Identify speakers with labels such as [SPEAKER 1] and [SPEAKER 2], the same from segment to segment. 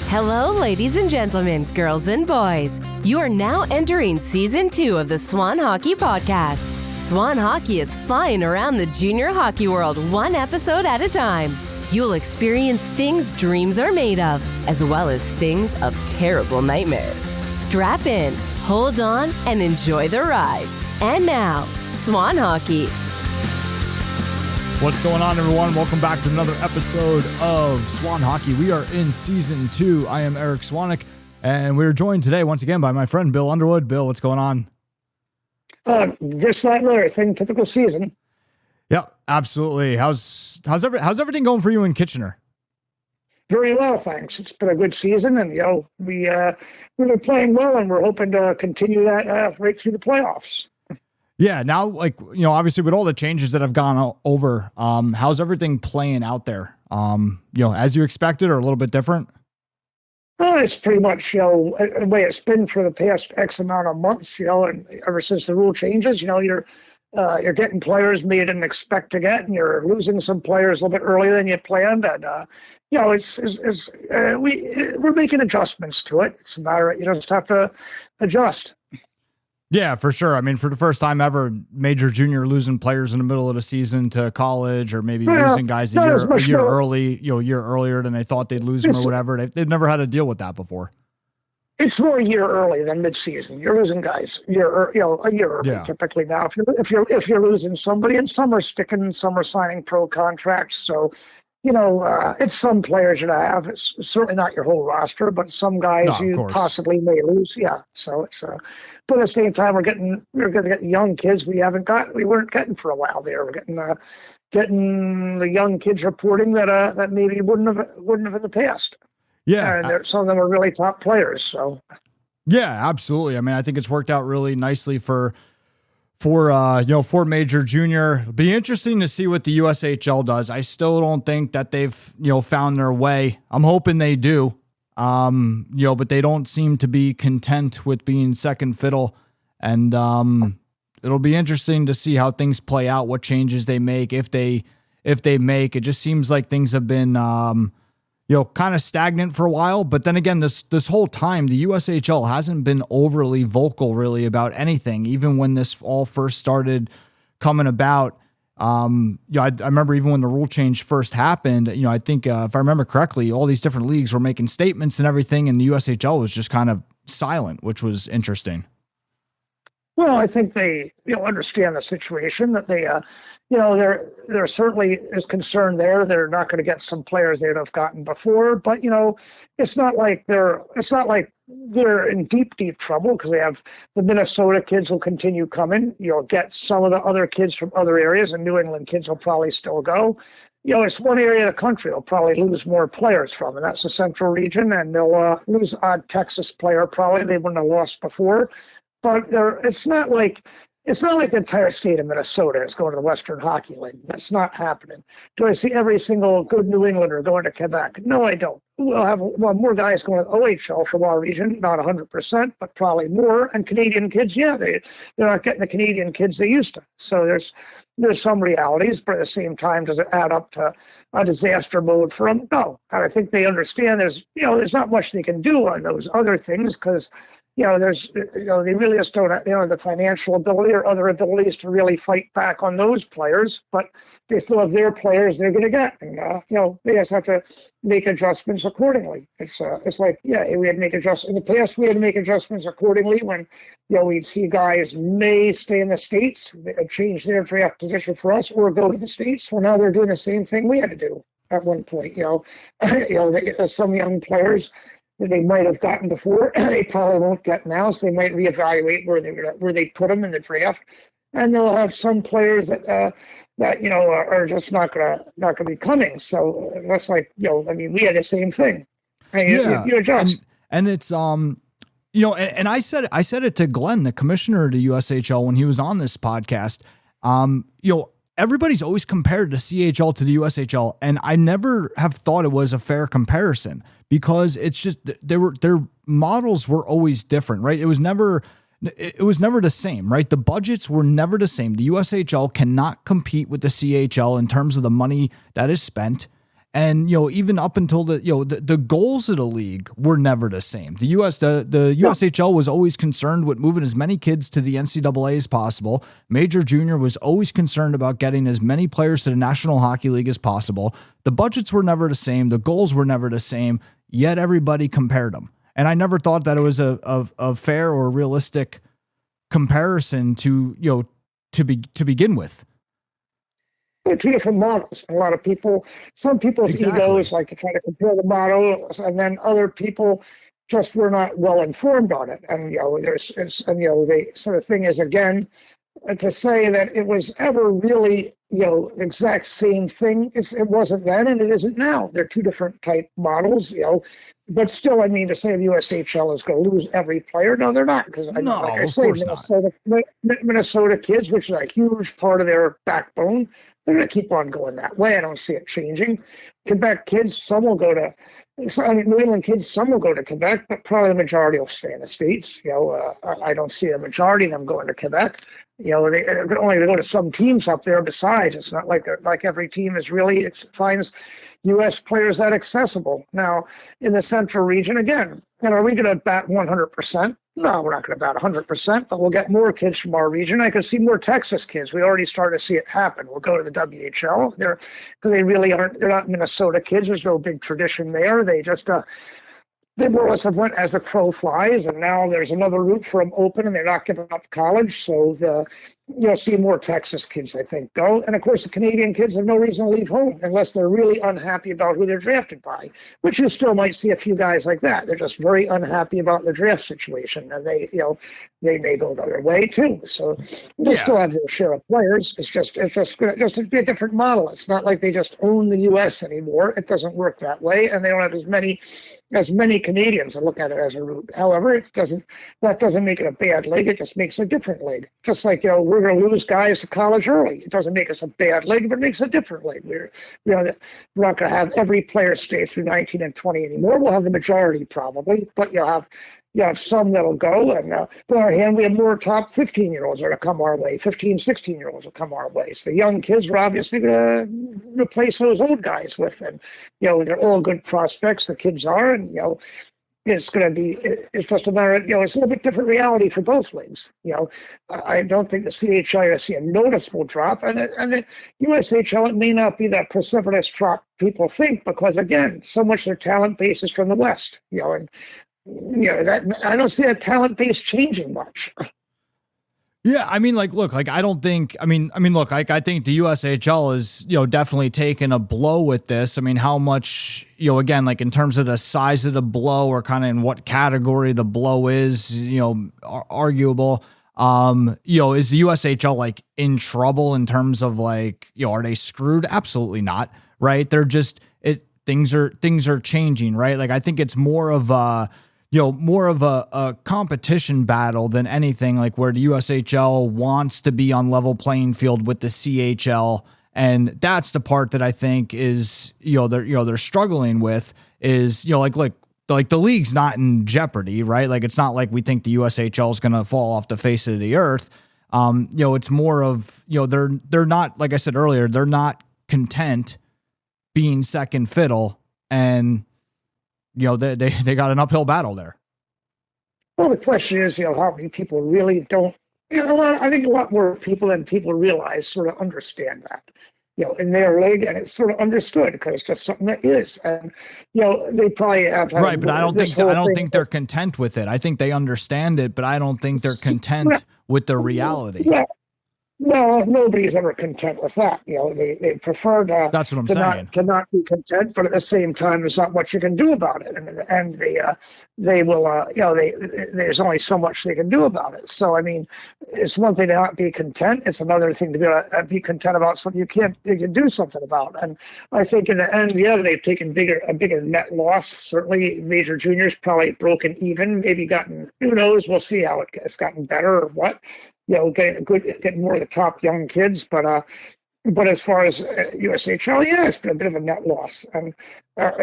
[SPEAKER 1] Hello, ladies and gentlemen, girls and boys. You are now entering Season 2 of the Swan Hockey Podcast. Swan Hockey is flying around the junior hockey world one episode at a time. You'll experience things dreams are made of, as well as things of terrible nightmares. Strap in, hold on, and enjoy the ride. And now, Swan Hockey.
[SPEAKER 2] What's going on, everyone? Welcome back to another episode of Swan Hockey. We are in Season 2. I am Eric Swanick, and we're joined today once again by my friend Bill Underwood. Bill, what's going on?
[SPEAKER 3] This, that, and other thing, typical season.
[SPEAKER 2] Yeah, absolutely. How's everything going for you in Kitchener?
[SPEAKER 3] Very well, thanks. It's been a good season, and we've been playing well, and we're hoping to continue that right through the playoffs.
[SPEAKER 2] Yeah, now, obviously with all the changes that have gone over, how's everything playing out there? As you expected or a little bit different?
[SPEAKER 3] It's pretty much, the way it's been for the past X amount of months, and ever since the rule changes, you're getting players maybe you didn't expect to get, and you're losing some players a little bit earlier than you planned, and we're making adjustments to it. It's a matter you just have to adjust.
[SPEAKER 2] Yeah, for sure. I mean, for the first time ever, major junior losing players in the middle of the season to college, or maybe losing guys a year early, a year earlier than they thought they'd lose them or whatever. They've never had to deal with that before. It's
[SPEAKER 3] more a year early than mid-season. You're losing guys a year early typically now. If you're losing somebody, and some are sticking, some are signing pro contracts. So, it's some players that I have. It's certainly not your whole roster, but some guys possibly may lose. Yeah. So it's but at the same time, we're going to get young kids we weren't getting for a while there. We're getting the young kids reporting that maybe wouldn't have in the past.
[SPEAKER 2] Yeah.
[SPEAKER 3] And some of them are really top players. So.
[SPEAKER 2] Yeah, absolutely. I mean, I think it's worked out really nicely for major junior. It'll be interesting to see what the USHL does. I still don't think that they've, found their way. I'm hoping they do. But they don't seem to be content with being second fiddle. And it'll be interesting to see how things play out, what changes they make, if they make. It just seems like things have been kind of stagnant for a while. But then again, this whole time, the USHL hasn't been overly vocal really about anything, even when this all first started coming about. I remember even when the rule change first happened, I think if I remember correctly, all these different leagues were making statements and everything, and the USHL was just kind of silent, which was interesting.
[SPEAKER 3] Well, I think they understand the situation, that they there certainly is concern there. They're not going to get some players they'd have gotten before, but it's not like they're in deep trouble, because they have the Minnesota kids will continue coming. You'll get some of the other kids from other areas, and New England kids will probably still go. It's one area of the country they'll probably lose more players from, and that's the Central region, and they'll lose an odd Texas player probably they wouldn't have lost before. But it's not like the entire state of Minnesota is going to the Western Hockey League. That's not happening. Do I see every single good New Englander going to Quebec? No, I don't. We'll have more guys going to the OHL from our region, not 100%, but probably more. And Canadian kids, they're not getting the Canadian kids they used to. So there's some realities, but at the same time, does it add up to a disaster mode for them? No. And I think they understand there's not much they can do on those other things, because they really just don't have, the financial ability or other abilities to really fight back on those players, but they still have their players they're going to get. And, they just have to make adjustments accordingly. It's like, we had to make adjustments. In the past, we had to make adjustments accordingly when, we'd see guys may stay in the States, change their draft position for us, or go to the States. Well, now they're doing the same thing we had to do at one point. Some young players that they might have gotten before, they probably won't get now, so they might reevaluate where they put them in the draft, and they'll have some players that are just not gonna be coming. So that's like we had the same thing. You adjust,
[SPEAKER 2] and it's and I said it to Glenn, the commissioner of the USHL, when he was on this podcast. Everybody's always compared the CHL to the USHL, and I never have thought it was a fair comparison, because it's just their models were always different, right? It was never the same, right? The budgets were never the same. The USHL cannot compete with the CHL in terms of the money that is spent, And, even up until the goals of the league were never the same. The USHL was always concerned with moving as many kids to the NCAA as possible. Major Junior was always concerned about getting as many players to the National Hockey League as possible. The budgets were never the same. The goals were never the same, yet everybody compared them. And I never thought that it was a fair or realistic comparison to begin with.
[SPEAKER 3] They're two different models. Some people's egos like to try to compare the models, and then other people just were not well informed on it. And the thing is, again, to say that it was ever really exact same thing, it wasn't then and it isn't now. They're two different type models, but still, I mean, to say the USHL is going to lose every player, no, they're not, because like I say, Minnesota kids, which is a huge part of their backbone, they're going to keep on going that way. I don't see it changing. Quebec kids, some will go to New England kids, some will go to Quebec, but probably the majority will stay in the States. I don't see the majority of them going to Quebec. They're only going to go to some teams up there. Besides, it's not like every team is really finds U.S. players that accessible. Now, in the Central region, again, are we going to bat 100%? No, we're not going to bat 100%, but we'll get more kids from our region. I can see more Texas kids. We already started to see it happen. We'll go to the WHL because they really aren't. They're not Minnesota kids. There's no big tradition there. They just they more or less have went as the crow flies, and now there's another route for them open, and they're not giving up college. So you'll see more Texas kids, I think, go. And of course, the Canadian kids have no reason to leave home unless they're really unhappy about who they're drafted by, which you still might see a few guys like that. They're just very unhappy about their draft situation, and they may go the other way too. So they'll still have their share of players. It's just to be a different model. It's not like they just own the U.S. anymore. It doesn't work that way, and they don't have as many Canadians to look at it as a route. However, that doesn't make it a bad league. It just makes a different league. Just like, we're going to lose guys to college early. It doesn't make us a bad league, but it makes a different league. We're not going to have every player stay through 19 and 20 anymore. We'll have the majority probably, but you'll have some that'll go. And on the other hand, we have more top 15-year-olds that will come our way. 15, 16-year-olds will come our way. So the young kids are obviously going to replace those old guys with. And, they're all good prospects, the kids are. And, it's going to be, it's just a matter of, it's a little bit different reality for both leagues. I don't think the CHL will see a noticeable drop. And the USHL, it may not be that precipitous drop people think, because, again, so much of their talent base is from the West, and that I don't see that talent base changing much.
[SPEAKER 2] Yeah, I mean, look, I don't think, I think the USHL is, definitely taking a blow with this. I mean, how much, again, in terms of the size of the blow or kind of in what category the blow is, arguable. Is the USHL in trouble in terms of are they screwed? Absolutely not. Right. They're just, things are changing, right? I think it's more of a competition battle than anything, where the USHL wants to be on level playing field with the CHL. And that's the part that I think is, they're struggling with is, the league's not in jeopardy, right? It's not like we think the USHL is going to fall off the face of the earth. It's more of, they're not, like I said earlier, they're not content being second fiddle, and they got an uphill battle there.
[SPEAKER 3] Well, the question is, how many people really don't, I think a lot more people than people realize sort of understand that, in their league, and it's sort of understood because it's just something that is. And, they probably have.
[SPEAKER 2] Right, but I don't think they're content with it. I think they understand it, but I don't think they're content with the reality.
[SPEAKER 3] Yeah. No, nobody's ever content with that. They prefer to.
[SPEAKER 2] That's what I'm saying.
[SPEAKER 3] To not be content, but at the same time, there's not much you can do about it. And in the end, they will. There's only so much they can do about it. So I mean, it's one thing to not be content. It's another thing to be content about something you can do something about. And I think in the end, they've taken a bigger net loss. Certainly, major juniors probably broken even. Maybe gotten. Who knows? We'll see how it's gotten better or what. Getting more of the top young kids, but as far as USHL, it's been a bit of a net loss. And but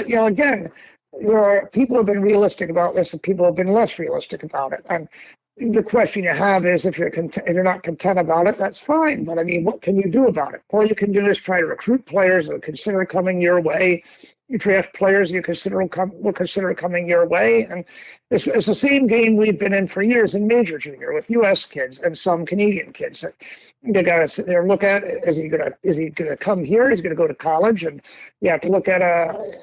[SPEAKER 3] again, there are people have been realistic about this, and people have been less realistic about it. And the question you have is if you're not content about it, that's fine. But I mean, what can you do about it? All you can do is try to recruit players that consider coming your way. You draft players you will consider coming your way, and it's the same game we've been in for years in major junior with U.S. kids and some Canadian kids. You got to sit there and look at, is he gonna come here? He's gonna go to college, and you have to look at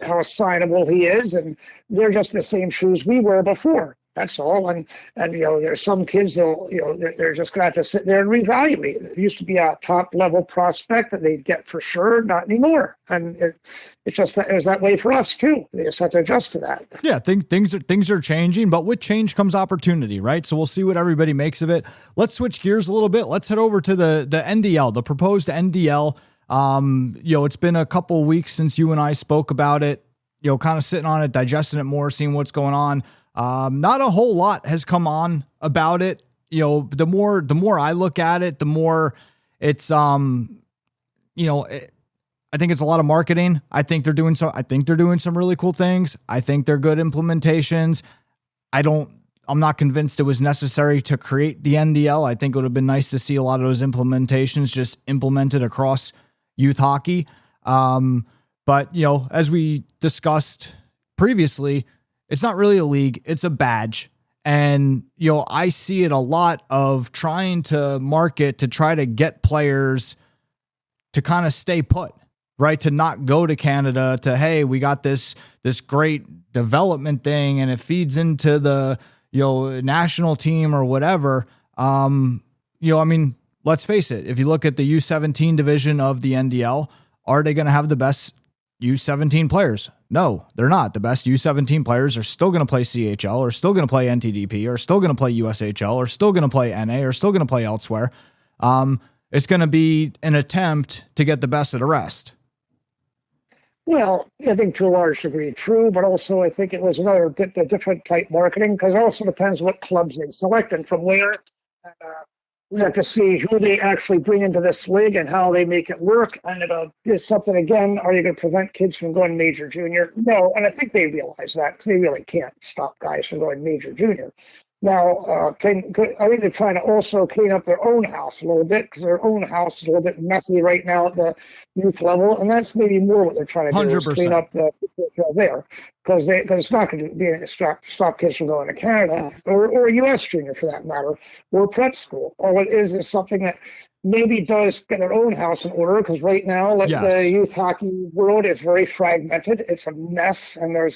[SPEAKER 3] how assignable he is, and they're just the same shoes we were before. That's all. And there's some kids, they're just going to have to sit there and reevaluate. It used to be a top level prospect that they'd get for sure, not anymore. And it's just that it was that way for us too. They just have to adjust to that.
[SPEAKER 2] Yeah, things are changing, but with change comes opportunity, right? So we'll see what everybody makes of it. Let's switch gears a little bit. Let's head over to the NDL, the proposed NDL. It's been a couple of weeks since you and I spoke about it, kind of sitting on it, digesting it more, seeing what's going on. Not a whole lot has come on about it. The more I look at it, the more it's, I think it's a lot of marketing. I think they're doing some really cool things. I think they're good implementations. I'm not convinced it was necessary to create the NDL. I think it would have been nice to see a lot of those implementations just implemented across youth hockey. But as we discussed previously, it's not really a league. It's a badge. And, I see it a lot of trying to market to try to get players to kind of stay put, right? To not go to Canada to, hey, we got this great development thing and it feeds into the, national team or whatever. Let's face it. If you look at the U17 division of the NDL, are they going to have the best U17 players? No, they're not. The best U17 players are still going to play CHL, or still going to play NTDP, or still going to play USHL, or still going to play NA, or still going to play elsewhere. It's going to be an attempt to get the best of the rest.
[SPEAKER 3] Well, I think to a large degree true, but also I think it was a different type marketing, because it also depends what clubs they select and from where. And, we have to see who they actually bring into this league and how they make it work. And it is something, again, are you going to prevent kids from going major junior? No, and I think they realize that, because they really can't stop guys from going major junior. Now, I think they're trying to also clean up their own house a little bit, because their own house is a little bit messy right now at the youth level, and that's maybe more what they're trying to do
[SPEAKER 2] 100%.
[SPEAKER 3] is clean up the there, because it's not going to be stop kids from going to Canada or U.S. junior for that matter, or prep school. All it is something that maybe does get their own house in order, because right now, the youth hockey world is very fragmented. It's a mess, and there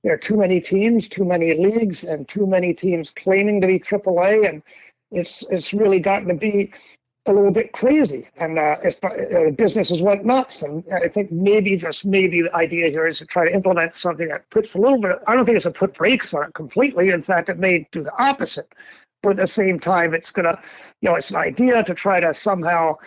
[SPEAKER 3] are too many teams, too many leagues, and too many teams claiming to be AAA, and it's really gotten to be a little bit crazy, and businesses went nuts. And I think maybe the idea here is to try to implement something that puts a little bit. I don't think it's to put brakes on it completely. In fact, it may do the opposite. But at the same time, it's gonna, it's an idea to try to somehow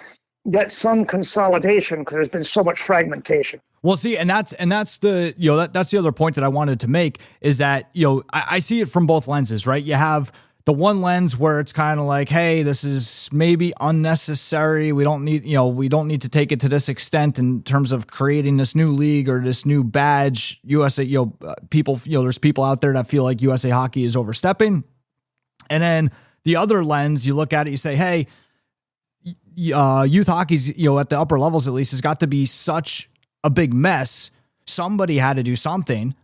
[SPEAKER 3] get some consolidation, because there's been so much fragmentation.
[SPEAKER 2] Well, see, and that's the, that's the other point that I wanted to make, is that, I see it from both lenses, right? You have the one lens where it's kind of like, hey, this is maybe unnecessary. We don't need to take it to this extent in terms of creating this new league or this new badge. USA, there's people out there that feel like USA Hockey is overstepping. And then the other lens, you look at it, you say, hey, youth hockey's, at the upper levels at least, has got to be such a big mess. Somebody had to do something,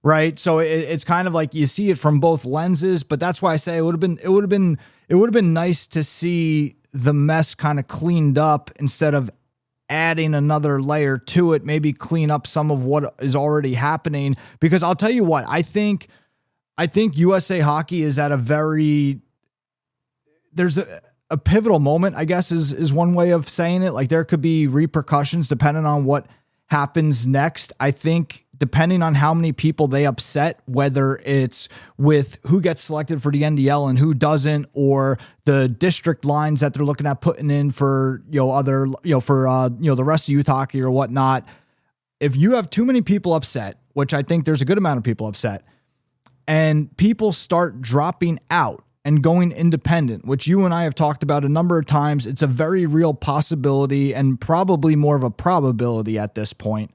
[SPEAKER 2] right? So it's kind of like you see it from both lenses, but that's why I say it would have been nice to see the mess kind of cleaned up instead of adding another layer to it. Maybe clean up some of what is already happening, because I'll tell you what, I think USA Hockey is at there's a pivotal moment, I guess is one way of saying it. Like, there could be repercussions depending on what happens next. I think depending on how many people they upset, whether it's with who gets selected for the NDL and who doesn't, or the district lines that they're looking at putting in for, the rest of youth hockey or whatnot. If you have too many people upset, which I think there's a good amount of people upset, and people start dropping out and going independent, which you and I have talked about a number of times, it's a very real possibility and probably more of a probability at this point.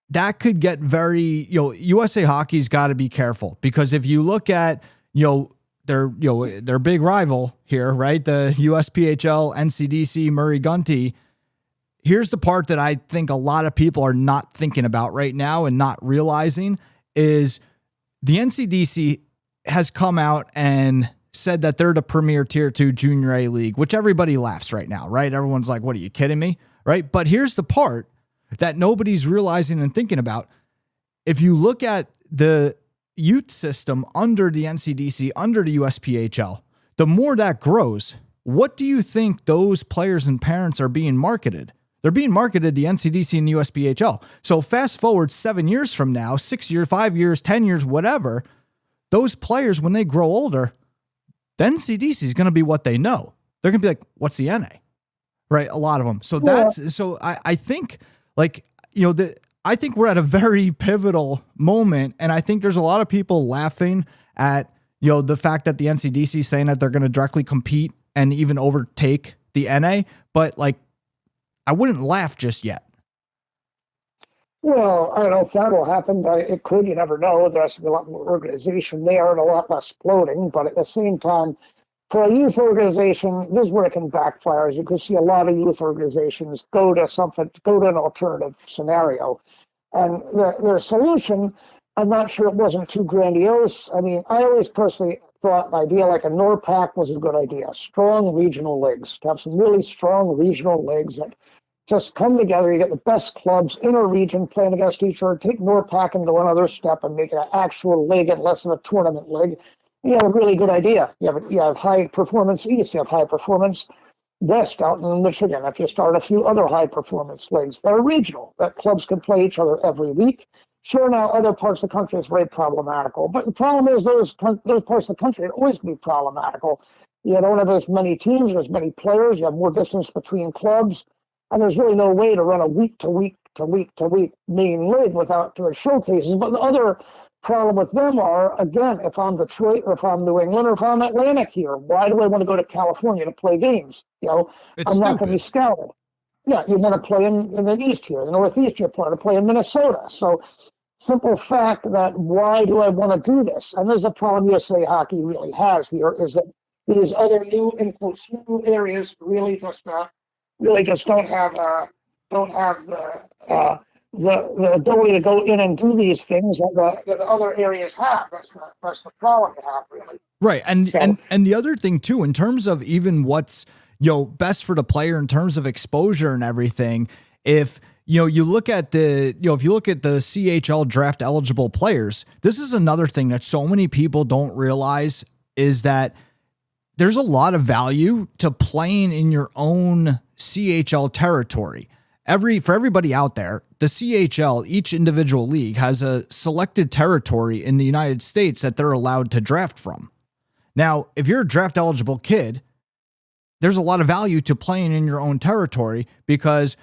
[SPEAKER 2] That could get very, USA Hockey's got to be careful, because if you look at, the their big rival here, right? The USPHL, NCDC, Murray Gunty. Here's the part that I think a lot of people are not thinking about right now and not realizing is the NCDC has come out and said that they're the premier tier 2 junior A league, which everybody laughs right now, right? Everyone's like, what, are you kidding me? Right? But here's the part that nobody's realizing and thinking about. If you look at the youth system under the NCDC, under the USPHL, the more that grows, what do you think those players and parents are being marketed? They're being marketed the NCDC and the USPHL. So fast forward 7 years from now, 6 years, 5 years, 10 years, whatever, those players, when they grow older, the NCDC is going to be what they know. They're going to be like, what's the NA? Right? A lot of them. So I think I think we're at a very pivotal moment. And I think there's a lot of people laughing at, the fact that the NCDC is saying that they're going to directly compete and even overtake the NA. But I wouldn't laugh just yet.
[SPEAKER 3] Well, I don't know if that will happen, but it could. You never know. There has to be a lot more organization there and a lot less floating. But at the same time, for a youth organization, this is where it can backfire. As you can see, a lot of youth organizations go to an alternative scenario. And their solution, I'm not sure it wasn't too grandiose. I mean, I always personally thought the idea like a NORPAC was a good idea. Strong regional leagues, to have some really strong regional leagues that just come together. You get the best clubs in a region playing against each other. Take NORPAC and go another step and make it an actual league and less of a tournament league. You have a really good idea. You have high performance East, you have high performance West out in Michigan. If you start a few other high performance leagues that are regional, that clubs can play each other every week. Sure, now other parts of the country is very problematical, but the problem is those parts of the country are always going to be problematical. You don't have as many teams, as many players, you have more distance between clubs, and there's really no way to run a week to week main league without doing showcases. But the other problem with them are, again, if I'm Detroit or if I'm New England or if I'm Atlantic here, why do I want to go to California to play games? I'm not going to be scouted. Yeah, you want to play in the East here, the Northeast, you want to play in Minnesota. So simple fact that why do I want to do this? And there's a problem USA Hockey really has here is that these other new, in quotes, new areas really just don't have the ability to go in and do these things that the other areas have. That's the problem you have, really.
[SPEAKER 2] Right, and the other thing too, in terms of even what's best for the player in terms of exposure and everything, if you look at the CHL draft eligible players, this is another thing that so many people don't realize is that there's a lot of value to playing in your own CHL territory. For everybody out there, the CHL, each individual league has a selected territory in the United States that they're allowed to draft from. Now, if you're a draft eligible kid, there's a lot of value to playing in your own territory because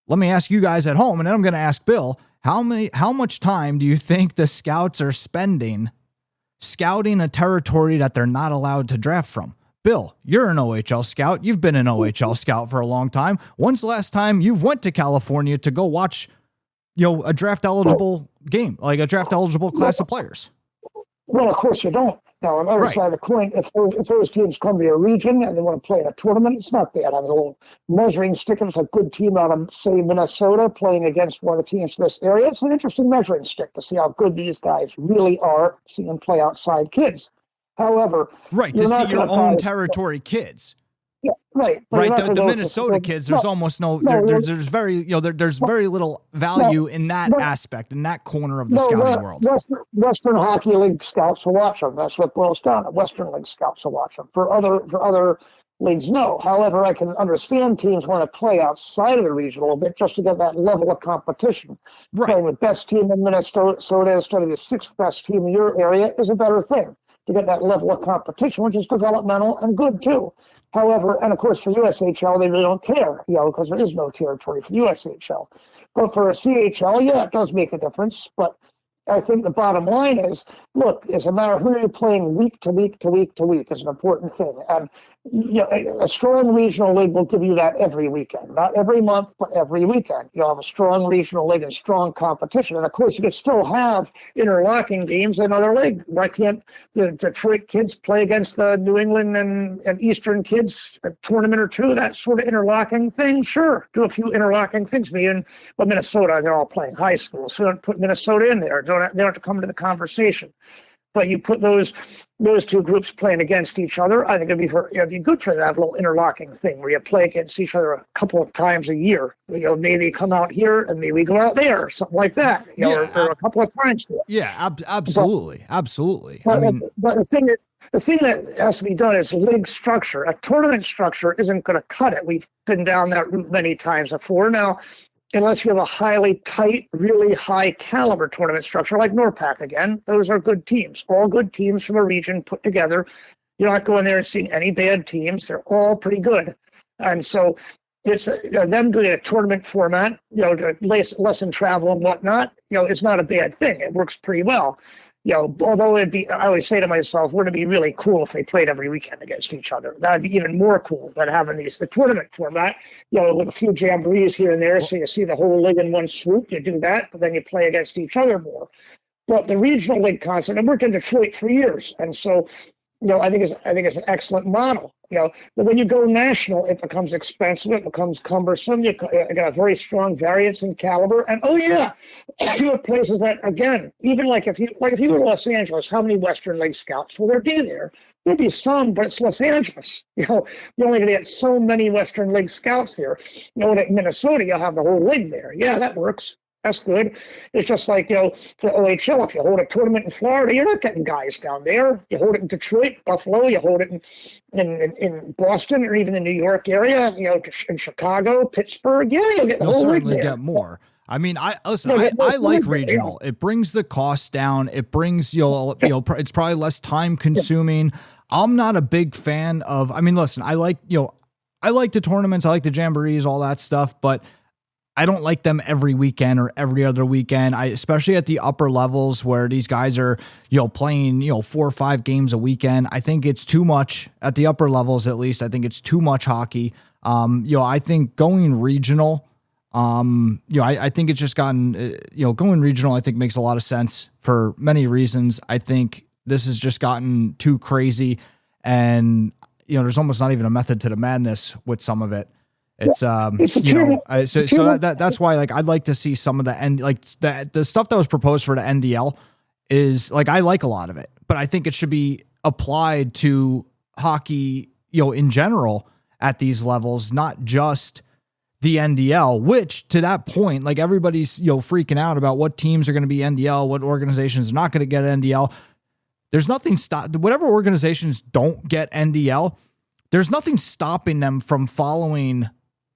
[SPEAKER 2] let me ask you guys at home, and then I'm going to ask Bill, how much time do you think the scouts are spending scouting a territory that they're not allowed to draft from? Bill, you're an OHL scout. You've been an OHL scout for a long time. When's the last time you've went to California to go watch, a draft eligible game, like a draft eligible class of players?
[SPEAKER 3] Well, of course you don't. Now, on the other side of the coin, if those teams come to your region and they want to play in a tournament, it's not bad. Having a little measuring stick. If it's a good team out of, say, Minnesota playing against one of the teams in this area, it's an interesting measuring stick to see how good these guys really are, see them play outside kids. However,
[SPEAKER 2] right, to see your own territory kids.
[SPEAKER 3] Yeah, right.
[SPEAKER 2] Right, the Minnesota kids, there's almost there's very little value in that aspect, in that corner of the scouting world.
[SPEAKER 3] Western Hockey League scouts will watch them. That's what boils down to. Western League scouts will watch them. For other leagues, no. However, I can understand teams want to play outside of the region a little bit just to get that level of competition. Right. Playing the best team in Minnesota instead of the sixth best team in your area is a better thing to get that level of competition, which is developmental and good too. However, and of course for USHL, they really don't care, because there is no territory for USHL. But for a CHL, yeah, it does make a difference. But I think the bottom line is, look, it's a matter of who you're playing week to week to week to week is an important thing. And a strong regional league will give you that every weekend, not every month, but every weekend. You'll have a strong regional league and strong competition. And of course, you can still have interlocking games in another league. Why can't the Detroit kids play against the New England and Eastern kids a tournament or two? That sort of interlocking thing, sure. Do a few interlocking things. But Minnesota, they're all playing high school, so don't put Minnesota in there. They don't have to come into the conversation. But you put those two groups playing against each other, I think it'd be good for them to have a little interlocking thing where you play against each other a couple of times a year. Maybe they come out here and maybe we go out there, or something like that. Or a couple of times.
[SPEAKER 2] Yeah, absolutely, absolutely.
[SPEAKER 3] But the thing that has to be done is league structure. A tournament structure isn't going to cut it. We've been down that route many times before. Now, unless you have a highly tight, really high caliber tournament structure like NORPAC again, those are good teams, all good teams from a region put together. You're not going there and seeing any bad teams. They're all pretty good. And so it's them doing a tournament format, to lessen travel and whatnot, it's not a bad thing. It works pretty well. Although I always say to myself, wouldn't it be really cool if they played every weekend against each other? That'd be even more cool than having the tournament format, with a few jamborees here and there. So you see the whole league in one swoop. You do that, but then you play against each other more. But the regional league concept, I worked in Detroit for years, and so I think it's an excellent model. When you go national, it becomes expensive, it becomes cumbersome. You got a very strong variance in caliber, and you have places that, again, even like if you go to Los Angeles, how many Western League scouts will there be there? There'll be some, but it's Los Angeles. You're only going to get so many Western League scouts there. In Minnesota, you'll have the whole league there. Yeah, that works. That's good. It's just like, the OHL, if you hold a tournament in Florida, you're not getting guys down there. You hold it in Detroit, Buffalo, you hold it in Boston, or even the New York area, in Chicago, Pittsburgh. Yeah, you'll get the whole league there.
[SPEAKER 2] You'll certainly get more. I mean, I like regional. It brings the costs down. It brings, it's probably less time consuming. I'm not a big fan of, listen, I like the tournaments. I like the jamborees, all that stuff, but I don't like them every weekend or every other weekend. Especially at the upper levels where these guys are, playing, 4 or 5 games a weekend. I think it's too much at the upper levels. At least I think it's too much hockey. I think going regional, I think it's just gotten, going regional, I think makes a lot of sense for many reasons. I think this has just gotten too crazy, and, there's almost not even a method to the madness with some of it. It's that's why, like, I'd like to see some of the stuff that was proposed for the NDL is, like, I like a lot of it, but I think it should be applied to hockey, in general at these levels, not just the NDL, which, to that point, like, everybody's, freaking out about what teams are going to be NDL, what organizations are not going to get NDL. There's nothing whatever organizations don't get NDL, there's nothing stopping them from following,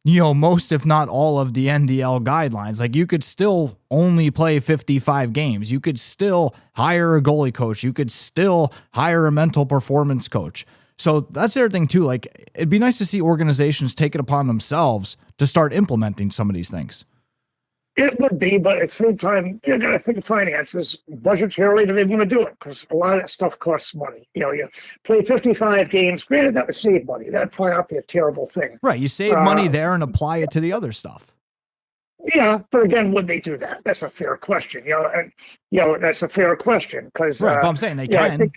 [SPEAKER 2] most, if not all, of the NDL guidelines. Like, you could still only play 55 games. You could still hire a goalie coach. You could still hire a mental performance coach. So that's the other thing too. Like, it'd be nice to see organizations take it upon themselves to start implementing some of these things.
[SPEAKER 3] It would be, but at the same time, you got to think of finances. Budgetarily, do they want to do it? Because a lot of that stuff costs money. You play 55 games. Granted, that would save money. That'd probably not be a terrible thing.
[SPEAKER 2] Right. You save money there and apply it to the other stuff.
[SPEAKER 3] Yeah, but again, would they do that? That's a fair question. That's a fair question because.
[SPEAKER 2] Right, but I'm saying they can.
[SPEAKER 3] I think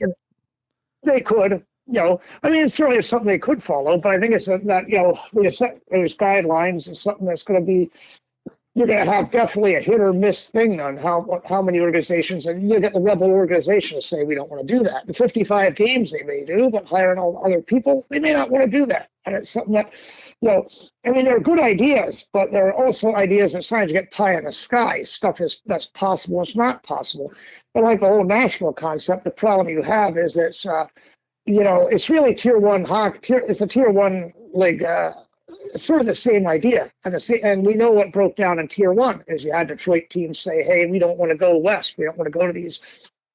[SPEAKER 3] they could. It certainly is something they could follow, but I think it's that when you set those guidelines, it's something that's going to be. You're going to have definitely a hit or miss thing on how many organizations, and you get the rebel organizations say we don't want to do that. The 55 games they may do, but hiring all other people, they may not want to do that. And it's something that, they're good ideas, but there are also ideas that sometimes get pie in the sky. Stuff that's possible, it's not possible. But like the whole national concept, the problem you have is it's really tier one hockey. It's a tier one league. It's sort of the same idea, and we know what broke down in tier one is you had Detroit teams say, "Hey, we don't want to go west. We don't want to go to these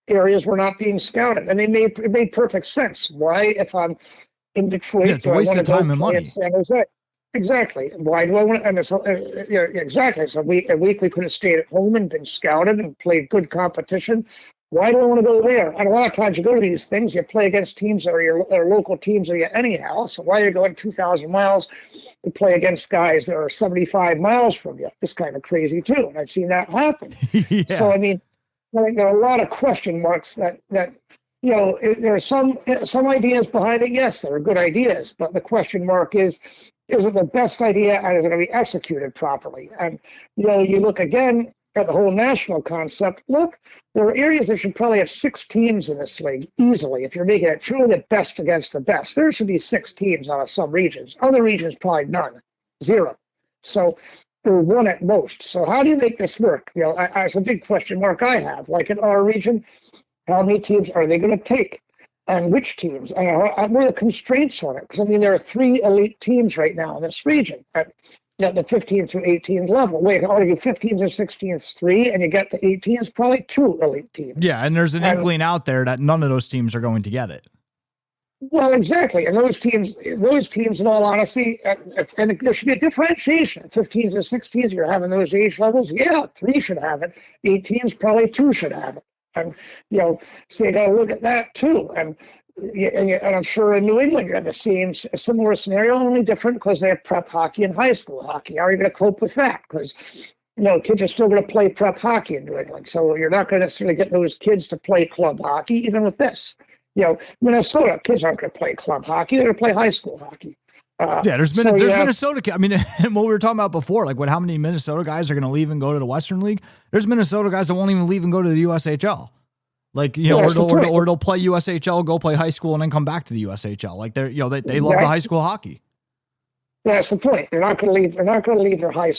[SPEAKER 3] areas. We're not being scouted," and it made perfect sense. Why, if I'm in Detroit,
[SPEAKER 2] it's a waste of time and money.
[SPEAKER 3] In San Jose? Exactly. Why do I want to? And it's, yeah, exactly. So a week we could have stayed at home and been scouted and played good competition. Why do I want to go there? And a lot of times you go to these things, you play against teams that are your local teams or you anyhow. So why are you going 2,000 miles to play against guys that are 75 miles from you? It's kind of crazy too. And I've seen that happen.
[SPEAKER 2] Yeah.
[SPEAKER 3] So I mean, there are a lot of question marks that there are some ideas behind it. Yes, there are good ideas, but the question mark is it the best idea and is it going to be executed properly? And you look again at the whole national concept. Look, there are areas that should probably have 6 teams in this league easily. If you're making it truly the best against the best, there should be 6 teams out of some regions. Other regions probably none, 0. So or 1 at most. So how do you make this work? It's a big question mark I have. Like in our region, how many teams are they going to take? And which teams? And what are the constraints on it? Because, I mean, there are 3 elite teams right now in this region at the 15 through 18 level. Wait, argue 15 through 16 is 3, and you get to 18 is probably 2 elite teams.
[SPEAKER 2] Yeah, and there's an inkling out there that none of those teams are going to get it.
[SPEAKER 3] Well, exactly. And those teams, in all honesty, and there should be a differentiation. 15s and 16s, you're having those age levels. Yeah, 3 should have it. 18s, probably 2 should have it. And, so you got to look at that too. And I'm sure in New England, you have the same, a similar scenario, only different because they have prep hockey and high school hockey. How are you going to cope with that? Because, kids are still going to play prep hockey in New England. So you're not going to necessarily get those kids to play club hockey, even with this. Minnesota kids aren't going to play club hockey; they're going to play high school hockey.
[SPEAKER 2] There's Minnesota. I mean, what we were talking about before, like how many Minnesota guys are going to leave and go to the Western League? There's Minnesota guys that won't even leave and go to the USHL. Like or they'll play USHL, go play high school, and then come back to the USHL. Like they love the high school hockey.
[SPEAKER 3] That's the point. They're not going to leave. They're not going to leave their high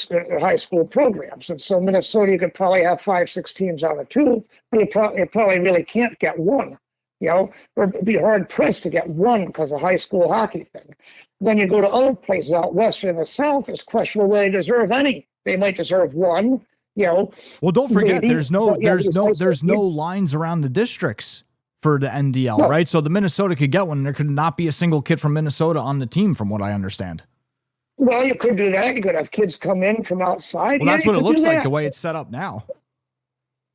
[SPEAKER 3] school programs. And so Minnesota, you could probably have 5, 6 teams out of 2, but you probably really can't get 1. Or it'd be hard pressed to get 1 because of high school hockey thing. Then you go to other places out west and in the south, it's questionable whether they deserve any. They might deserve 1. Well,
[SPEAKER 2] don't forget, there's no lines around the districts for the NDL, right? So the Minnesota could get 1. There could not be a single kid from Minnesota on the team, from what I understand.
[SPEAKER 3] Well, you could do that. You could have kids come in from outside.
[SPEAKER 2] Well, that's what it looks like the way it's set up now.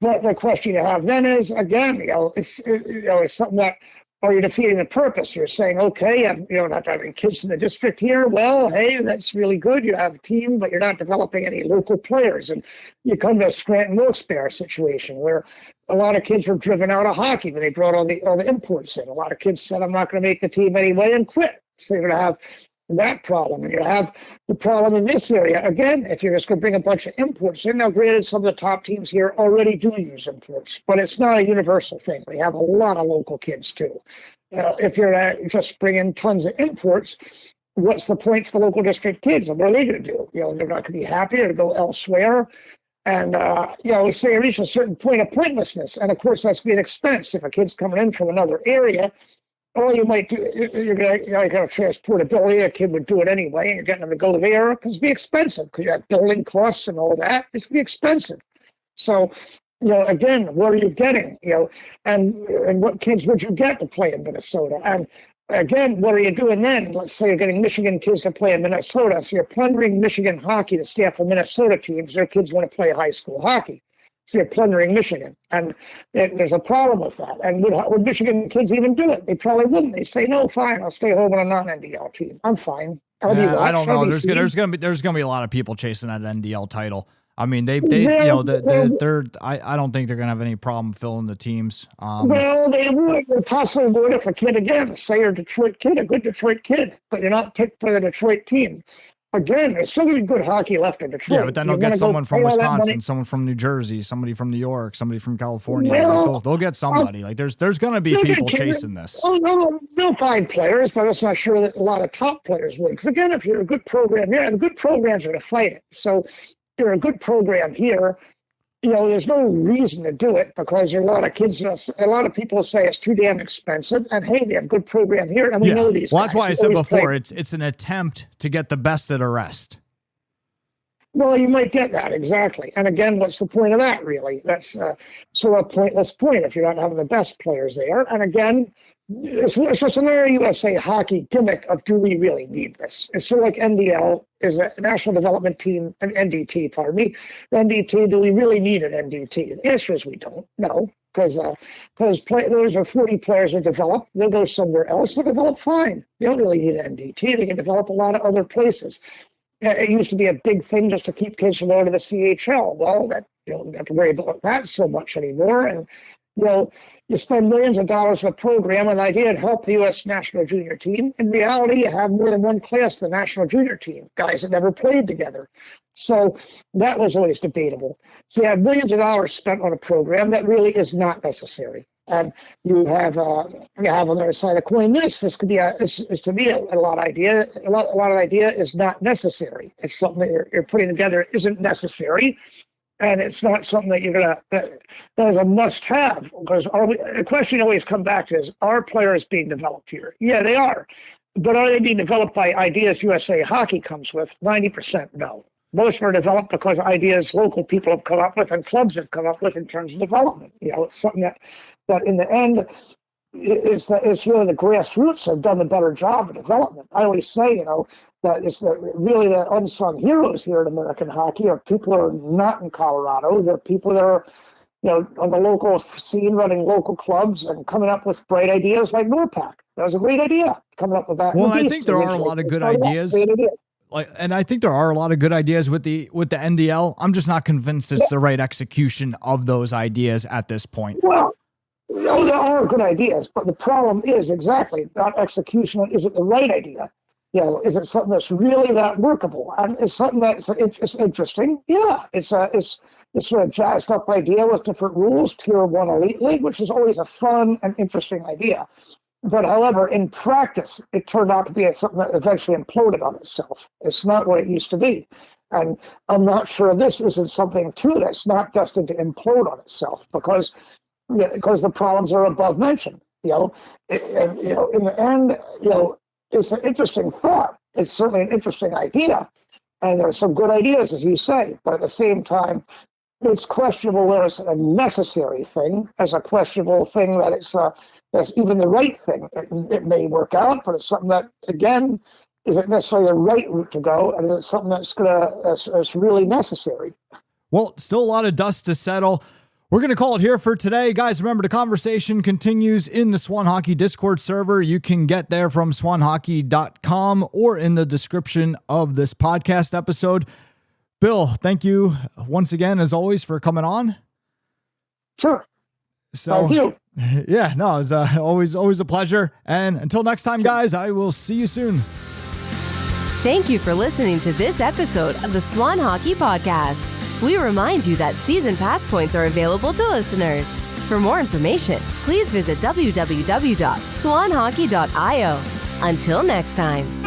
[SPEAKER 3] But the question you have then is, again, it's something that, are you defeating the purpose? You're saying, okay, you don't have to have any kids in the district here. Well, hey, that's really good. You have a team, but you're not developing any local players. And you come to a Scranton-Wilkes-Barre situation where a lot of kids were driven out of hockey when they brought all the imports in. A lot of kids said, I'm not going to make the team anyway, and quit. So you're going to have that problem. And you have the problem in this area. Again, if you're just going to bring a bunch of imports in, now granted, some of the top teams here already do use imports, but it's not a universal thing. We have a lot of local kids too. If you're just bringing tons of imports, what's the point for the local district kids? And what are they going to do? They're not going to be happy to go elsewhere. And, we say you reach a certain point of pointlessness. And of course, that's going to be an expense. If a kid's coming in from another area, all you might do, you're going to transportability. A kid would do it anyway, and you're getting them to go there because it'd be expensive because you have building costs and all that. It's going to be expensive. So, again, what are you getting? And what kids would you get to play in Minnesota? And again, what are you doing then? Let's say you're getting Michigan kids to play in Minnesota. So you're plundering Michigan hockey to staff for Minnesota teams. Their kids want to play high school hockey. So you're plundering Michigan. And there's a problem with that. And would Michigan kids even do it? They probably wouldn't. They say, no, fine, I'll stay home on a non-NDL team. I'm fine.
[SPEAKER 2] I don't know. There's gonna be a lot of people chasing that NDL title. I mean, I don't think they're gonna have any problem filling the teams.
[SPEAKER 3] Well, they possibly would if a kid, again, say you're a Detroit kid, a good Detroit kid, but you're not picked for the Detroit team. Again, there's still going to be good hockey left in Detroit.
[SPEAKER 2] Yeah, but then they'll get someone from Wisconsin, someone from New Jersey, somebody from New York, somebody from California. Well, they'll get somebody. There's going to be people chasing this.
[SPEAKER 3] They'll find players, but I'm not sure that a lot of top players would. Because again, if you're a good program here, and the good programs are going to fight it. So if you're a good program here, there's no reason to do it because there are a lot of kids, a lot of people say it's too damn expensive. And hey, they have a good program here, and we know these.
[SPEAKER 2] Well,
[SPEAKER 3] guys.
[SPEAKER 2] That's why I said before, it's an attempt to get the best of the rest.
[SPEAKER 3] Well, you might get that, exactly. And again, what's the point of that, really? That's sort of a pointless point if you're not having the best players there. And again, it's just another USA hockey gimmick of, do we really need this? It's sort of like NDL is a national development team, an NDT, pardon me. The NDT, do we really need an NDT? The answer is we don't. No, because those are 40 players that develop. They'll go somewhere else. They'll develop fine. They don't really need an NDT. They can develop a lot of other places. It used to be a big thing just to keep kids from going to the CHL. Well, you don't have to worry about that so much anymore. And you spend millions of dollars on a program, and the idea to help the U.S. national junior team. In reality, you have more than one class of the national junior team, guys that never played together. So that was always debatable. So you have millions of dollars spent on a program that really is not necessary. And you have on the other side of the coin this could be is to me a lot of idea. A lot of idea is not necessary. It's something that you're putting together isn't necessary. And it's not something that that is a must-have, because the question always comes back to is, are players being developed here? Yeah, they are. But are they being developed by ideas USA Hockey comes with? 90% no. Most are developed because ideas local people have come up with and clubs have come up with in terms of development. It's something that in the end it's really the grassroots have done the better job of development. I always say, that it's really the unsung heroes here in American hockey are people who are not in Colorado. They're people that are, on the local scene, running local clubs and coming up with great ideas like NORPAC. That was a great idea, coming up with that.
[SPEAKER 2] Well, I think there are a lot of good ideas. And I think there are a lot of good ideas with the NDL. I'm just not convinced it's the right execution of those ideas at this point.
[SPEAKER 3] Well, there are good ideas, but the problem is exactly not execution. Is it the right idea? Is it something that's really that workable? And is something that's it's interesting? Yeah, it's sort of jazzed up idea with different rules, Tier 1 Elite League, which is always a fun and interesting idea. But however, in practice, it turned out to be something that eventually imploded on itself. It's not what it used to be. And I'm not sure this isn't something too that's not destined to implode on itself because the problems are above mentioned. In the end, it's an interesting thought. It's certainly an interesting idea. And there's some good ideas, as you say, but at the same time, it's questionable whether it's a necessary thing, as a questionable thing that that's even the right thing. It may work out, but it's something that, again, isn't necessarily the right route to go, and is it something that's really necessary?
[SPEAKER 2] Well, still a lot of dust to settle. We're going to call it here for today. Guys, remember, the conversation continues in the Swan Hockey Discord server. You can get there from swanhockey.com or in the description of this podcast episode. Bill, thank you once again, as always, for coming on.
[SPEAKER 3] Sure.
[SPEAKER 2] So,
[SPEAKER 3] thank you.
[SPEAKER 2] Yeah, no, it's always a pleasure. And until next time, guys, I will see you soon.
[SPEAKER 1] Thank you for listening to this episode of the Swan Hockey Podcast. We remind you that season pass points are available to listeners. For more information, please visit www.swanhockey.io. Until next time.